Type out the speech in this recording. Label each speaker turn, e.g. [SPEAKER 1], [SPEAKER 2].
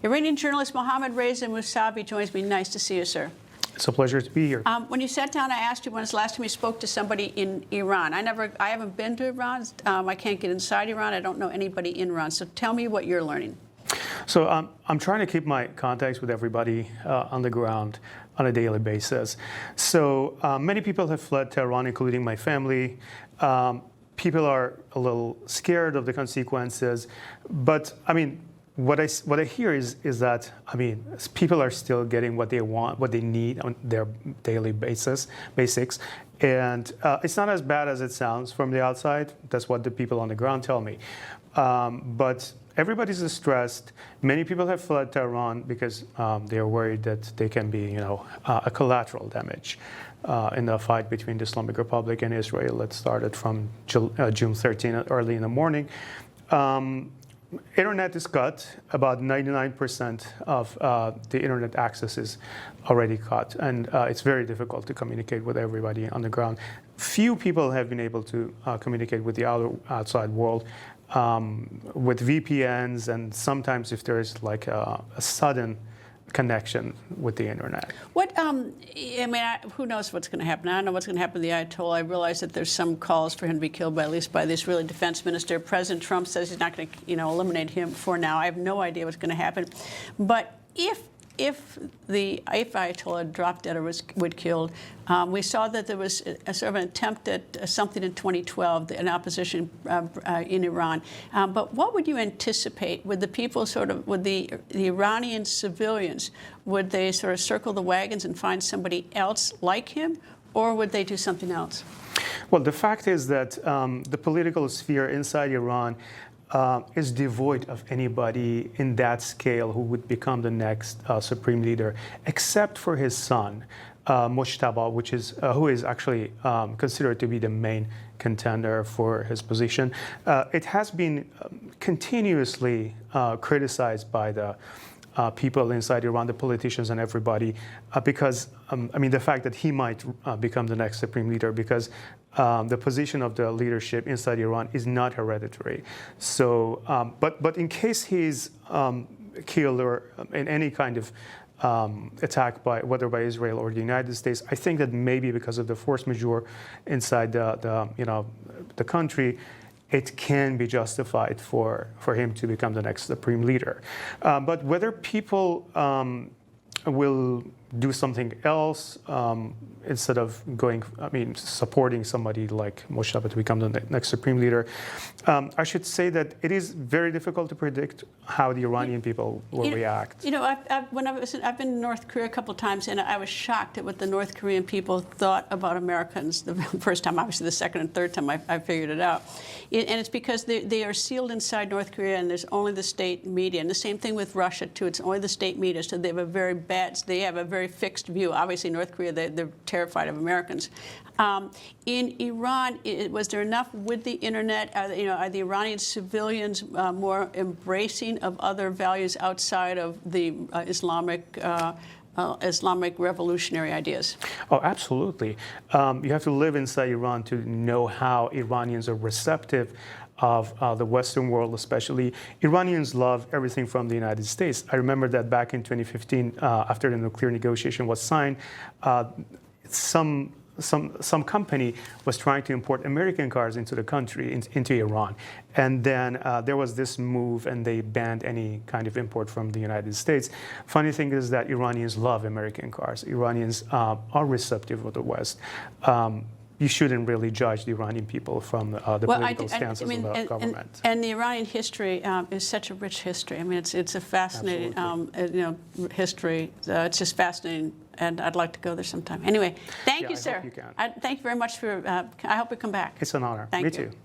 [SPEAKER 1] Iranian journalist Mohammad Reza Mousavi joins me. Nice to see you, sir.
[SPEAKER 2] It's a pleasure to be here.
[SPEAKER 1] When you sat down, I asked you when was the last time you spoke to somebody in Iran. I haven't been to Iran. I can't get inside Iran. I don't know anybody in Iran. So tell me what you're learning.
[SPEAKER 2] So I'm trying to keep my contacts with everybody on the ground on a daily basis. So many people have fled Tehran, including my family. People are a little scared of the consequences, but I mean, what I hear is that, I mean, people are still getting what they want, what they need on their daily basics, and it's not as bad as it sounds from the outside. That's what the people on the ground tell me. But everybody's stressed. Many people have fled Tehran because they are worried that they can be, a collateral damage in the fight between the Islamic Republic and Israel that started from June 13th, early in the morning. Internet is cut. About 99% of the internet access is already cut, and it's very difficult to communicate with everybody on the ground. Few people have been able to communicate with the outside world with VPNs, and sometimes if there's like a sudden connection with the internet.
[SPEAKER 1] Who knows what's going to happen? I don't know what's going to happen to the Ayatollah. I realize that there's some calls for him to be killed by, at least by the Israeli defense minister. President Trump says he's not going to, eliminate him for now. I have no idea what's going to happen. But if Ayatollah dropped dead or was killed, we saw that there was a sort of an attempt at something in 2012, an opposition in Iran. But what would you anticipate? Would the people would the Iranian civilians, would they sort of circle the wagons and find somebody else like him, or would they do something else?
[SPEAKER 2] Well, the fact is that the political sphere inside Iran is devoid of anybody in that scale who would become the next supreme leader, except for his son, Mojtaba, who is actually considered to be the main contender for his position. It has been continuously criticized by the people inside Iran, the politicians and everybody, because, the fact that he might become the next supreme leader, because the position of the leadership inside Iran is not hereditary. So, but in case he's killed or in any kind of attack whether by Israel or the United States, I think that maybe because of the force majeure inside the country, it can be justified for him to become the next supreme leader. But whether people will do something else instead of supporting somebody like Mojtaba to become the next supreme leader, I should say that it is very difficult to predict how the Iranian people will react.
[SPEAKER 1] I've been to North Korea a couple of times, and I was shocked at what the North Korean people thought about Americans the first time. Obviously, the second and third time I figured it out. And it's because they are sealed inside North Korea, and there's only the state media. And the same thing with Russia, too. It's only the state media, so they have a very fixed view. Obviously, North Korea, they're terrified of Americans. In Iran, was there enough with the internet? Are the Iranian civilians more embracing of other values outside of the Islamic revolutionary ideas?
[SPEAKER 2] Oh, absolutely. You have to live inside Iran to know how Iranians are receptive of the Western world, especially. Iranians love everything from the United States. I remember that back in 2015, after the nuclear negotiation was signed, some company was trying to import American cars into the country, into Iran. And then there was this move, and they banned any kind of import from the United States. Funny thing is that Iranians love American cars. Iranians are receptive of the West. You shouldn't really judge the Iranian people from the political stances of the government.
[SPEAKER 1] And the Iranian history is such a rich history. I mean, it's a fascinating history. It's just fascinating, and I'd like to go there sometime. Anyway, thank you, sir.
[SPEAKER 2] I hope you can.
[SPEAKER 1] Thank you very much for. I hope you come back.
[SPEAKER 2] It's an honor.
[SPEAKER 1] Thank
[SPEAKER 2] Me
[SPEAKER 1] you.
[SPEAKER 2] too.